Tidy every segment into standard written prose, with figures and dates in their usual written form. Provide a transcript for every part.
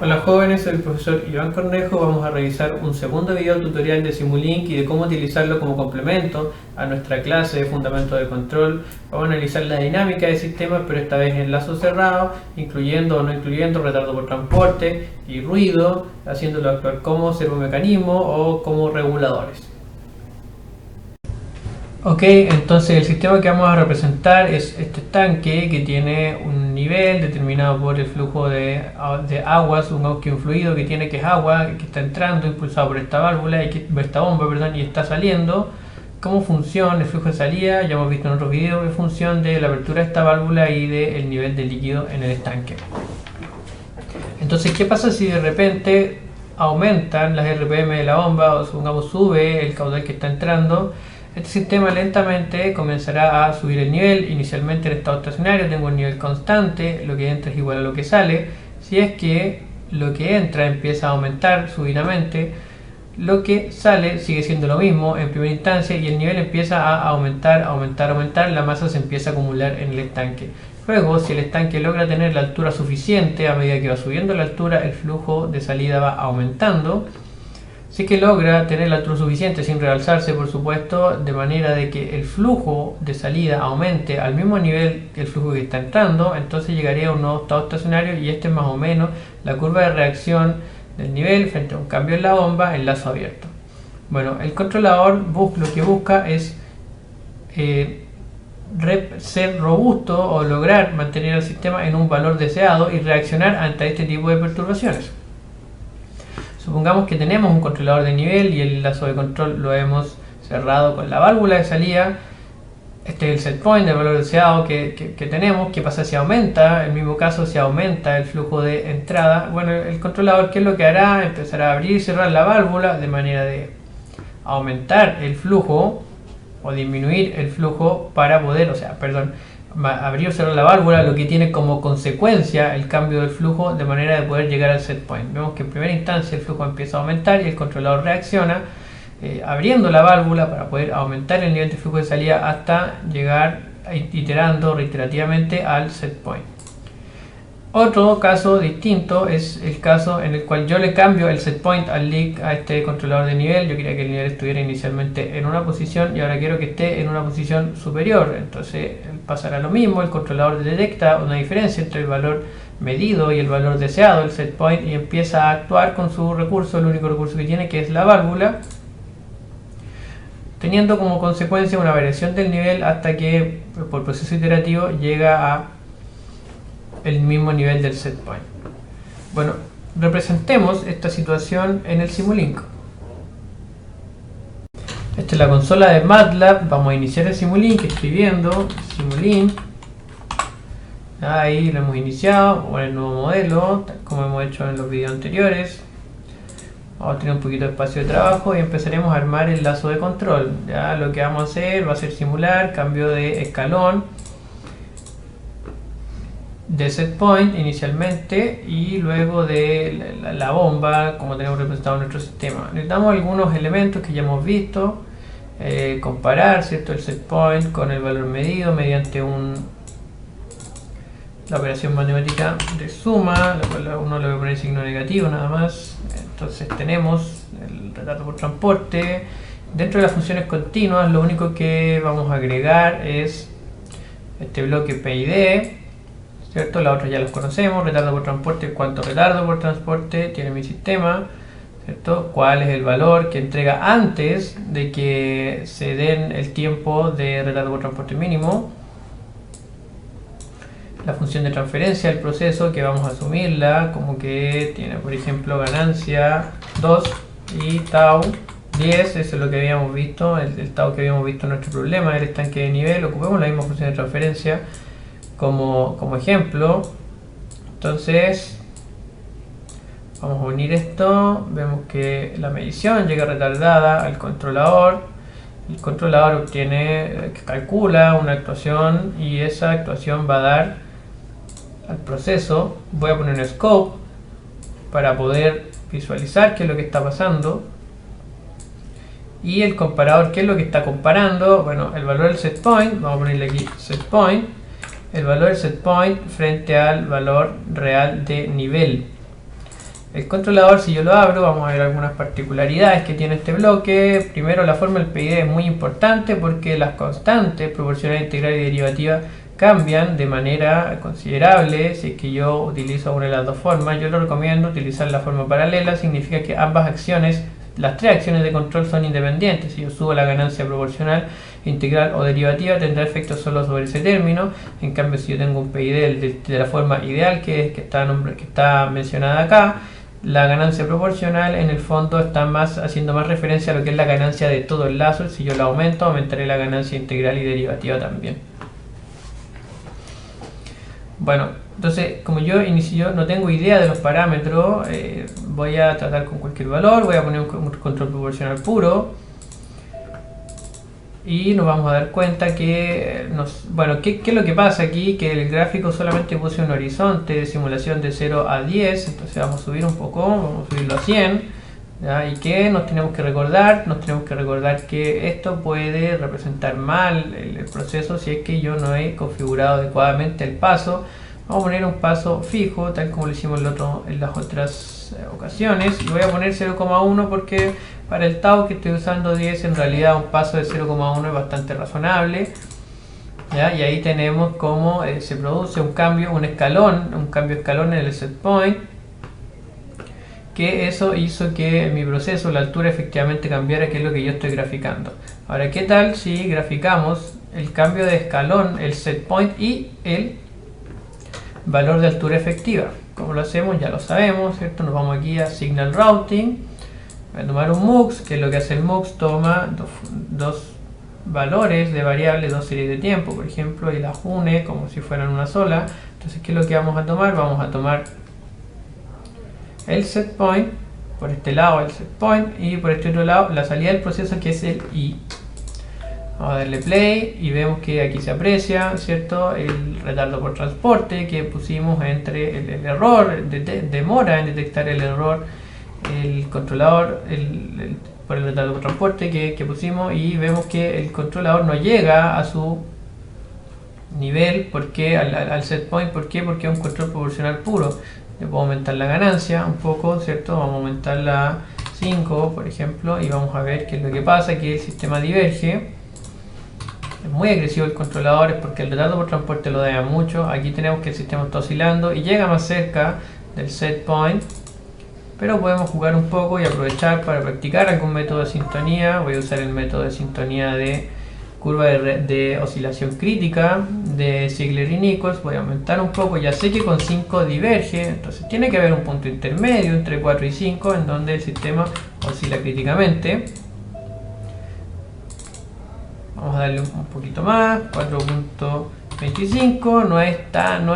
Hola jóvenes, soy el profesor Iván Cornejo. Vamos a revisar un segundo video tutorial de Simulink y de cómo utilizarlo como complemento a nuestra clase de Fundamentos de Control. Vamos a analizar la dinámica de sistemas, pero esta vez en lazo cerrado, incluyendo o no incluyendo retardo por transporte y ruido, haciéndolo actuar como servomecanismo o como reguladores. Ok, entonces el sistema que vamos a representar es este tanque que tiene un nivel determinado por el flujo de aguas, un fluido que tiene, que es agua, que está entrando impulsado por esta válvula, esta bomba, perdón, y está saliendo. ¿Cómo funciona el flujo de salida? Ya hemos visto en otros videos, en función de la apertura de esta válvula y del nivel de líquido en el estanque. Entonces, ¿qué pasa si de repente aumentan las RPM de la bomba o supongamos sube el caudal que está entrando? Este sistema lentamente comenzará a subir el nivel. Inicialmente en estado estacionario tengo un nivel constante, lo que entra es igual a lo que sale. Si es que lo que entra empieza a aumentar súbitamente, lo que sale sigue siendo lo mismo en primera instancia y el nivel empieza a aumentar, la masa se empieza a acumular en el estanque. Luego, si el estanque logra tener la altura suficiente, a medida que va subiendo la altura, el flujo de salida va aumentando. Sí que logra tener la altura suficiente sin realzarse, por supuesto, de manera de que el flujo de salida aumente al mismo nivel que el flujo que está entrando. Entonces llegaría a un nuevo estado estacionario y este es más o menos la curva de reacción del nivel frente a un cambio en la bomba en lazo abierto. Bueno, el controlador lo que busca es ser robusto o lograr mantener el sistema en un valor deseado y reaccionar ante este tipo de perturbaciones. Supongamos que tenemos un controlador de nivel y el lazo de control lo hemos cerrado con la válvula de salida. Este es el set point, el valor deseado que tenemos. ¿Qué pasa si aumenta? En el mismo caso, si aumenta el flujo de entrada, bueno, el controlador, ¿qué es lo que hará? Empezará a abrir y cerrar la válvula de manera de aumentar el flujo o disminuir el flujo para poder, abrir o cerrar la válvula, lo que tiene como consecuencia el cambio del flujo de manera de poder llegar al set point. Vemos que en primera instancia el flujo empieza a aumentar y el controlador reacciona abriendo la válvula para poder aumentar el nivel de flujo de salida hasta llegar iterando reiterativamente al set point. Otro caso distinto es el caso en el cual yo le cambio el set point a este controlador de nivel. Yo quería que el nivel estuviera inicialmente en una posición y ahora quiero que esté en una posición superior. Entonces pasará lo mismo, el controlador detecta una diferencia entre el valor medido y el valor deseado, el set point, y empieza a actuar con su recurso, el único recurso que tiene, que es la válvula, teniendo como consecuencia una variación del nivel hasta que por proceso iterativo llega a el mismo nivel del set point. Bueno, representemos esta situación en el Simulink. Esta es la consola de MATLAB. Vamos a iniciar el Simulink escribiendo Simulink. Ahí lo hemos iniciado con el nuevo modelo, tal como hemos hecho en los videos anteriores. Vamos a tener un poquito de espacio de trabajo y empezaremos a armar el lazo de control. Ya lo que vamos a hacer va a ser simular cambio de escalón de set point inicialmente y luego de la bomba, como tenemos representado en nuestro sistema. Necesitamos algunos elementos que ya hemos visto, comparar, ¿cierto?, el set point con el valor medido mediante la operación matemática de suma, la cual uno le va a poner signo negativo nada más. Entonces tenemos el retardo por transporte. Dentro de las funciones continuas, lo único que vamos a agregar es este bloque PID, ¿cierto? La otra ya los conocemos, retardo por transporte, cuánto retardo por transporte tiene mi sistema, ¿cierto? Cuál es el valor que entrega antes de que se den el tiempo de retardo por transporte mínimo. La función de transferencia del proceso, que vamos a asumirla como que tiene, por ejemplo, ganancia 2 y tau 10, eso es lo que habíamos visto, el tau que habíamos visto en nuestro problema, el estanque de nivel. Ocupemos la misma función de transferencia como ejemplo. Entonces vamos a unir esto, vemos que la medición llega retardada al controlador, el controlador calcula una actuación y esa actuación va a dar al proceso. Voy a poner un scope para poder visualizar qué es lo que está pasando, y el comparador, qué es lo que está comparando. Bueno, el valor del set point, vamos a ponerle aquí set point, el valor del set point frente al valor real de nivel. El controlador, si yo lo abro, vamos a ver algunas particularidades que tiene este bloque. Primero, la forma del PID es muy importante porque las constantes proporcional, integral y derivativa cambian de manera considerable si es que yo utilizo una de las dos formas. Yo lo recomiendo utilizar la forma paralela, significa que ambas acciones, las tres acciones de control son independientes. Si yo subo la ganancia proporcional, integral o derivativa, tendrá efecto solo sobre ese término. En cambio, si yo tengo un PID de la forma ideal que está mencionada acá, la ganancia proporcional en el fondo está haciendo más referencia a lo que es la ganancia de todo el lazo. Si yo la aumento, aumentaré la ganancia integral y derivativa también. Bueno, entonces como yo no tengo idea de los parámetros, voy a tratar con cualquier valor, voy a poner un control proporcional puro y nos vamos a dar cuenta que ¿qué es lo que pasa aquí? Que el gráfico solamente puse un horizonte de simulación de 0 a 10, entonces vamos a subir un poco, vamos a subirlo a 100, ¿ya? ¿Y qué nos tenemos que recordar? Nos tenemos que recordar que esto puede representar mal el proceso si es que yo no he configurado adecuadamente el paso. Vamos a poner un paso fijo, tal como lo hicimos en las otras ocasiones, y voy a poner 0,1 porque para el tau que estoy usando 10, en realidad un paso de 0,1 es bastante razonable, ¿ya? Y ahí tenemos cómo se produce un cambio escalón en el set point, que eso hizo que en mi proceso la altura efectivamente cambiara, que es lo que yo estoy graficando. Ahora, ¿qué tal si graficamos el cambio de escalón, el set point y el valor de altura efectiva? ¿Cómo lo hacemos? Ya lo sabemos, ¿cierto? Nos vamos aquí a Signal Routing, voy a tomar un MUX, que es lo que hace el MUX, toma dos valores de variable, dos series de tiempo, por ejemplo, y las une como si fueran una sola. Entonces, ¿qué es lo que vamos a tomar? Vamos a tomar el set point, por este lado el set point, y por este otro lado la salida del proceso, que es el I. Vamos a darle play y vemos que aquí se aprecia, ¿cierto?, el retardo por transporte que pusimos entre el error, demora en detectar el error, el controlador, por el retardo por transporte que pusimos, y vemos que el controlador no llega a su nivel, porque al set point. ¿Por qué? Porque es un control proporcional puro. Le puedo aumentar la ganancia un poco, ¿cierto? Vamos a aumentarla a 5, por ejemplo, y vamos a ver qué es lo que pasa, que el sistema diverge. Es muy agresivo el controlador, es porque el retardo por transporte lo daña mucho. Aquí tenemos que el sistema está oscilando y llega más cerca del set point, pero podemos jugar un poco y aprovechar para practicar algún método de sintonía. Voy a usar el método de sintonía de curva de oscilación crítica de Ziegler y Nichols. Voy a aumentar un poco, ya sé que con 5 diverge, entonces tiene que haber un punto intermedio entre 4 y 5 en donde el sistema oscila críticamente. Vamos a darle un poquito más, 4.25, no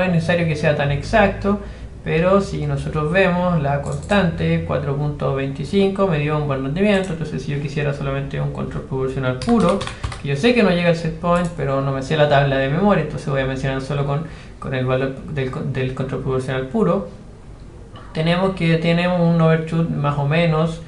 es necesario que sea tan exacto, pero si nosotros vemos la constante 4.25 me dio un buen rendimiento. Entonces, si yo quisiera solamente un control proporcional puro, que yo sé que no llega al set point, pero no me sé la tabla de memoria, entonces voy a mencionar solo con el valor del control proporcional puro, tenemos que tiene un overshoot más o menos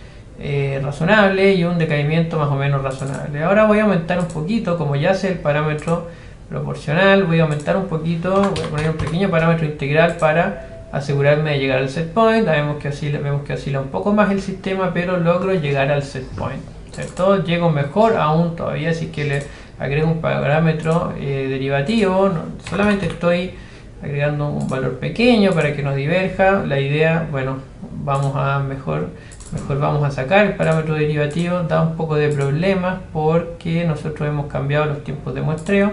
razonable y un decaimiento más o menos razonable. Ahora voy a aumentar un poquito, como ya sé el parámetro proporcional, voy a aumentar un poquito, voy a poner un pequeño parámetro integral para asegurarme de llegar al set point. Vemos que oscila un poco más el sistema, pero logro llegar al set point, ¿cierto? Llego mejor aún todavía si que le agrego un parámetro derivativo. Solamente estoy agregando un valor pequeño para que nos diverja. La idea, bueno, mejor vamos a sacar el parámetro derivativo. Da un poco de problemas porque nosotros hemos cambiado los tiempos de muestreo.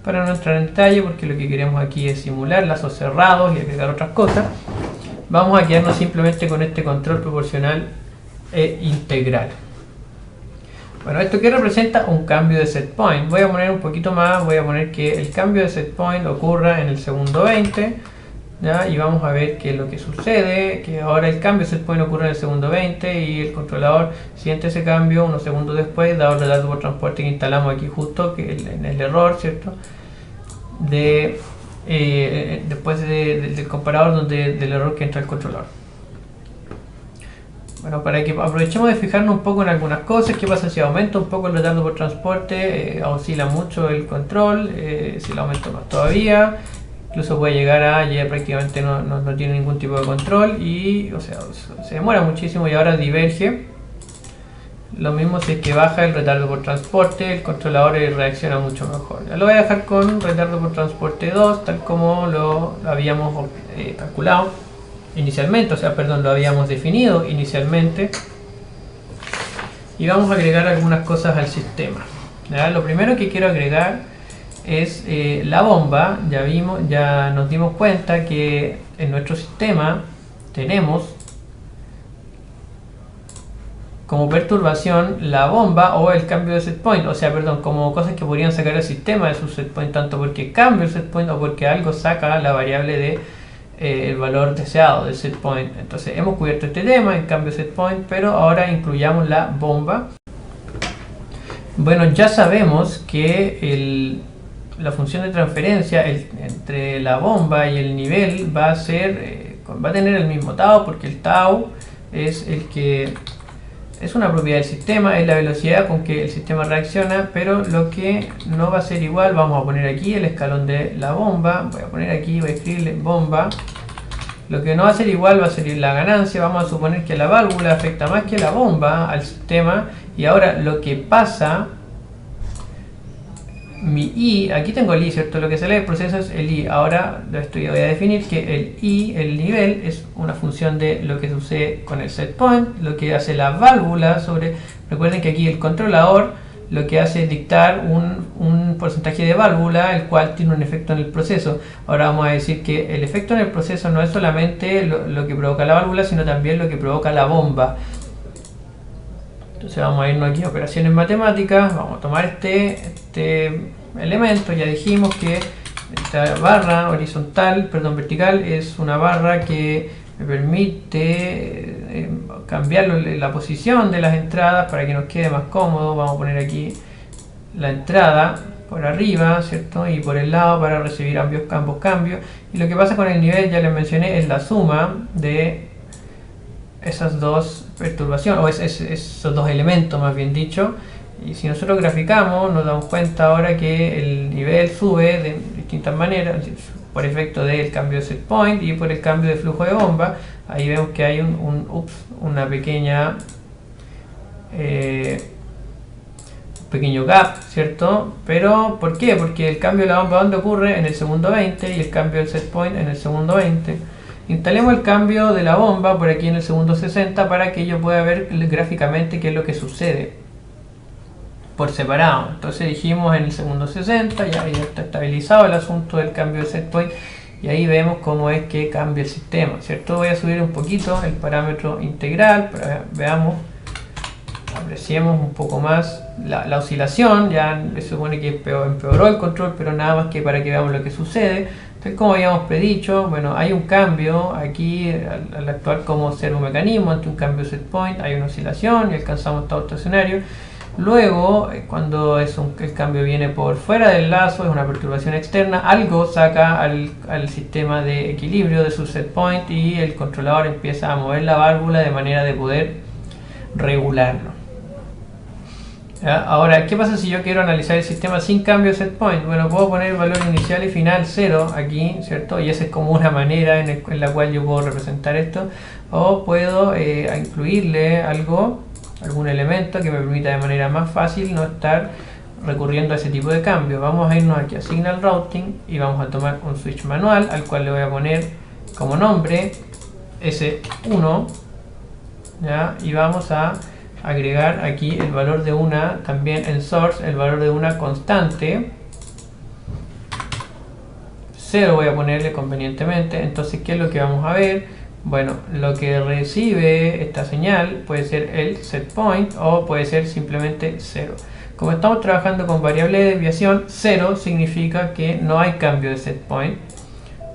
Para no entrar en detalle, porque lo que queremos aquí es simular lazos cerrados y agregar otras cosas, vamos a quedarnos simplemente con este control proporcional e integral. Bueno, ¿esto qué representa? Un cambio de set point. Voy a poner un poquito más, voy a poner que el cambio de set point ocurra en el segundo 20, ¿ya? Y vamos a ver qué es lo que sucede, que ahora el cambio de set point ocurre en el segundo 20 y el controlador siente ese cambio unos segundos después, dado el retardo por transporte que instalamos aquí justo, que en el error, ¿cierto?, después del comparador del error que entra el controlador. Bueno, para que aprovechemos de fijarnos un poco en algunas cosas. ¿Qué pasa si aumento un poco el retardo por transporte? Oscila mucho el control. Si lo aumento más todavía, incluso puede llegar a ya prácticamente no tiene ningún tipo de control y o sea, se demora muchísimo y ahora diverge. Lo mismo si es que baja el retardo por transporte, el controlador reacciona mucho mejor. Ya lo voy a dejar con retardo por transporte 2, tal como lo habíamos calculado inicialmente, o sea, perdón, lo habíamos definido inicialmente. Y vamos a agregar algunas cosas al sistema. ¿Ya? Lo primero que quiero agregar es la bomba. Ya nos dimos cuenta que en nuestro sistema tenemos como perturbación la bomba o el cambio de set point, o sea, perdón, como cosas que podrían sacar el sistema de su set point, tanto porque cambia el set point o porque algo saca la variable de el valor deseado del set point. Entonces hemos cubierto este tema, el cambio de set point, pero ahora incluyamos la bomba. Bueno, ya sabemos que la función de transferencia entre la bomba y el nivel va a tener el mismo tau, porque el tau es es una propiedad del sistema, es la velocidad con que el sistema reacciona, pero lo que no va a ser igual, vamos a poner aquí el escalón de la bomba, voy a poner aquí, voy a escribirle bomba. Lo que no va a ser igual va a ser la ganancia. Vamos a suponer que la válvula afecta más que la bomba al sistema, y ahora lo que pasa, mi I, aquí tengo el I, ¿cierto? Lo que sale del proceso es el I. Ahora voy a definir que el I, el nivel, es una función de lo que sucede con el set point, lo que hace la válvula sobre... Recuerden que aquí el controlador lo que hace es dictar un porcentaje de válvula, el cual tiene un efecto en el proceso. Ahora vamos a decir que el efecto en el proceso no es solamente lo que provoca la válvula, sino también lo que provoca la bomba. Entonces vamos a irnos aquí a operaciones matemáticas, vamos a tomar este elemento. Ya dijimos que esta barra vertical es una barra que me permite cambiar la posición de las entradas para que nos quede más cómodo. Vamos a poner aquí la entrada por arriba, ¿cierto? Y por el lado para recibir ambos cambios. Y lo que pasa con el nivel, ya les mencioné, es la suma de esas dos perturbaciones, o esos dos elementos más bien dicho. Y si nosotros graficamos, nos damos cuenta ahora que el nivel sube de distintas maneras por efecto del cambio de set point y por el cambio de flujo de bomba. Ahí vemos que hay una pequeña pequeño gap, ¿cierto? Pero ¿por qué? Porque el cambio de la bomba, ¿dónde ocurre? En el segundo 20, y el cambio del set point en el segundo 20. Instalemos el cambio de la bomba por aquí en el segundo 60 para que yo pueda ver gráficamente qué es lo que sucede por separado. Entonces dijimos en el segundo 60, ya está estabilizado el asunto del cambio de set point, y ahí vemos cómo es que cambia el sistema, ¿cierto? Voy a subir un poquito el parámetro integral para que veamos, apreciemos un poco más la oscilación. Ya se supone que empeoró el control, pero nada más que para que veamos lo que sucede. Entonces, como habíamos predicho, bueno, hay un cambio aquí al actuar como servomecanismo ante un cambio de set point, hay una oscilación y alcanzamos estado estacionario. Luego, cuando el cambio viene por fuera del lazo, es una perturbación externa, algo saca al sistema de equilibrio de su set point y el controlador empieza a mover la válvula de manera de poder regularlo. ¿Ya? Ahora, ¿qué pasa si yo quiero analizar el sistema sin cambio de set point? Bueno, puedo poner el valor inicial y final 0 aquí, ¿cierto? Y esa es como una manera en la cual yo puedo representar esto. O puedo incluirle algún elemento que me permita de manera más fácil no estar recurriendo a ese tipo de cambio. Vamos a irnos aquí a Signal Routing y vamos a tomar un switch manual al cual le voy a poner como nombre S1, ¿ya? Y vamos a agregar aquí el valor de una, también en source, el valor de una constante 0 voy a ponerle convenientemente. Entonces, ¿qué es lo que vamos a ver? Bueno, lo que recibe esta señal puede ser el set point o puede ser simplemente 0. Como estamos trabajando con variable de desviación, 0 significa que no hay cambio de set point.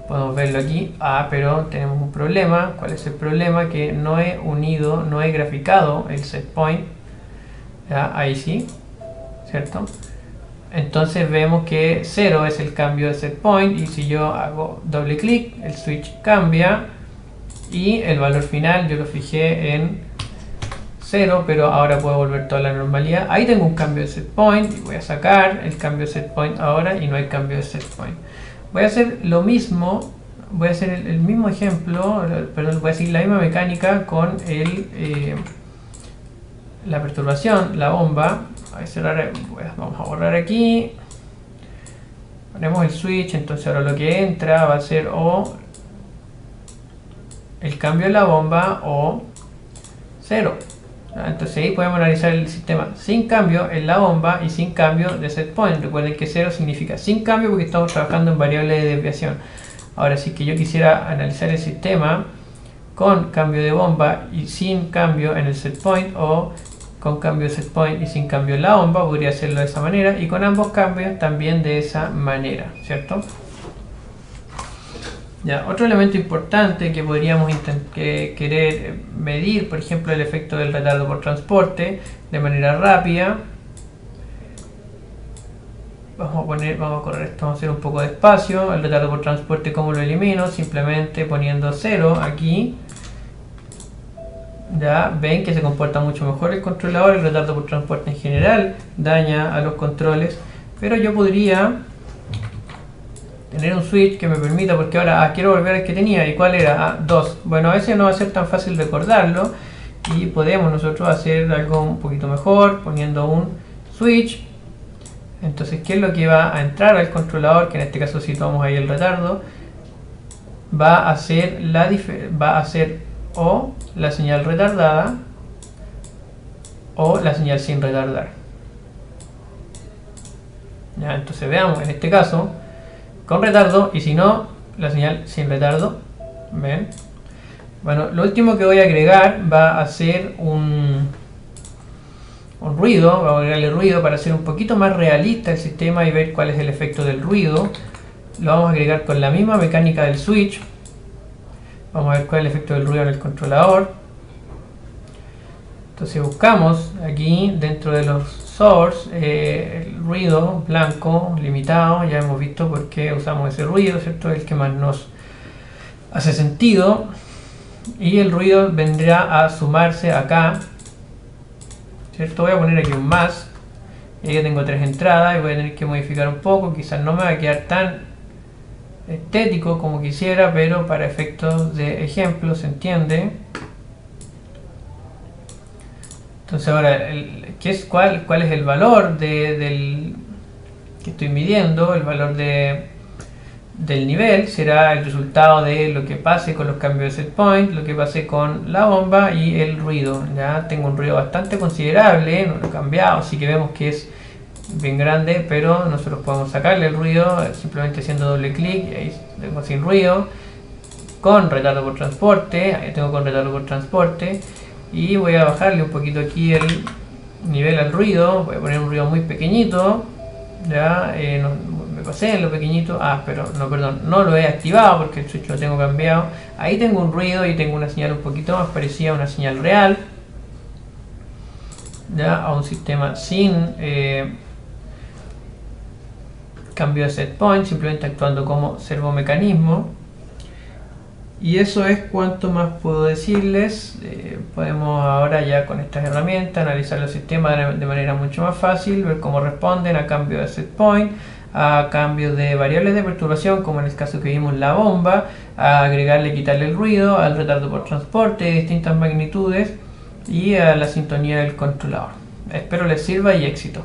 Podemos verlo aquí. Pero tenemos un problema. ¿Cuál es el problema? Que no he graficado el set point. ¿Ya? Ahí sí, ¿cierto? Entonces vemos que 0 es el cambio de set point, y si yo hago doble clic, el switch cambia y el valor final yo lo fijé en 0, pero ahora puedo volver toda la normalidad. Ahí tengo un cambio de set point y voy a sacar el cambio de set point ahora y no hay cambio de set point. Voy a hacer lo mismo, voy a hacer el mismo ejemplo, perdón, voy a seguir la misma mecánica con la perturbación, la bomba. Vamos a borrar aquí, ponemos el switch, entonces ahora lo que entra va a ser o el cambio en la bomba o 0. Entonces ahí podemos analizar el sistema sin cambio en la bomba y sin cambio de set point. Recuerden que 0 significa sin cambio porque estamos trabajando en variable de desviación. Ahora, si que yo quisiera analizar el sistema con cambio de bomba y sin cambio en el set point, o con cambio de set point y sin cambio en la bomba, podría hacerlo de esa manera, y con ambos cambios también de esa manera, ¿cierto? Ya, otro elemento importante que podríamos querer medir, por ejemplo, el efecto del retardo por transporte de manera rápida. Vamos a correr esto, vamos a hacer un poco de espacio. El retardo por transporte, ¿cómo lo elimino? Simplemente poniendo 0 aquí. Ya ven que se comporta mucho mejor el controlador. El retardo por transporte en general daña a los controles, pero yo podría tener un switch que me permita, porque ahora quiero volver al que tenía. ¿Y cuál era? 2. Bueno, a veces no va a ser tan fácil recordarlo y podemos nosotros hacer algo un poquito mejor poniendo un switch. Entonces, ¿qué es lo que va a entrar al controlador? Que en este caso situamos ahí el retardo. Va a ser o la señal retardada o la señal sin retardar. Ya, entonces veamos, en este caso con retardo, y si no, la señal sin retardo. ¿Ven? Bueno, lo último que voy a agregar va a ser un ruido. Vamos a agregarle ruido para hacer un poquito más realista el sistema y ver cuál es el efecto del ruido. Lo vamos a agregar con la misma mecánica del switch. Vamos a ver cuál es el efecto del ruido en el controlador. Entonces buscamos aquí dentro de los source el ruido blanco limitado. Ya hemos visto por qué usamos ese ruido, ¿cierto? El que más nos hace sentido. Y el ruido vendrá a sumarse acá, ¿cierto? Voy a poner aquí un más. Y ya tengo 3 entradas y voy a tener que modificar un poco. Quizás no me va a quedar tan estético como quisiera, pero para efectos de ejemplo se entiende. Entonces ahora, ¿cuál es el valor que estoy midiendo? El valor del nivel será el resultado de lo que pase con los cambios de set point, lo que pase con la bomba y el ruido. Ya tengo un ruido bastante considerable, no lo he cambiado, así que vemos que es bien grande, pero nosotros podemos sacarle el ruido simplemente haciendo doble clic y ahí tengo sin ruido, con retardo por transporte. Ahí tengo con retardo por transporte, y voy a bajarle un poquito aquí el nivel al ruido. Voy a poner un ruido muy pequeñito. Ya me pasé en lo pequeñito. Pero no, perdón, no lo he activado porque el switch lo tengo cambiado. Ahí tengo un ruido y tengo una señal un poquito más parecida a una señal real, ya a un sistema sin cambio de set point, simplemente actuando como servomecanismo. Y eso es cuanto más puedo decirles. Podemos ahora, ya con estas herramientas, analizar los sistemas de manera mucho más fácil, ver cómo responden a cambio de set point, a cambio de variables de perturbación, como en el caso que vimos la bomba, a agregarle, quitarle el ruido, al retardo por transporte de distintas magnitudes y a la sintonía del controlador. Espero les sirva y éxito.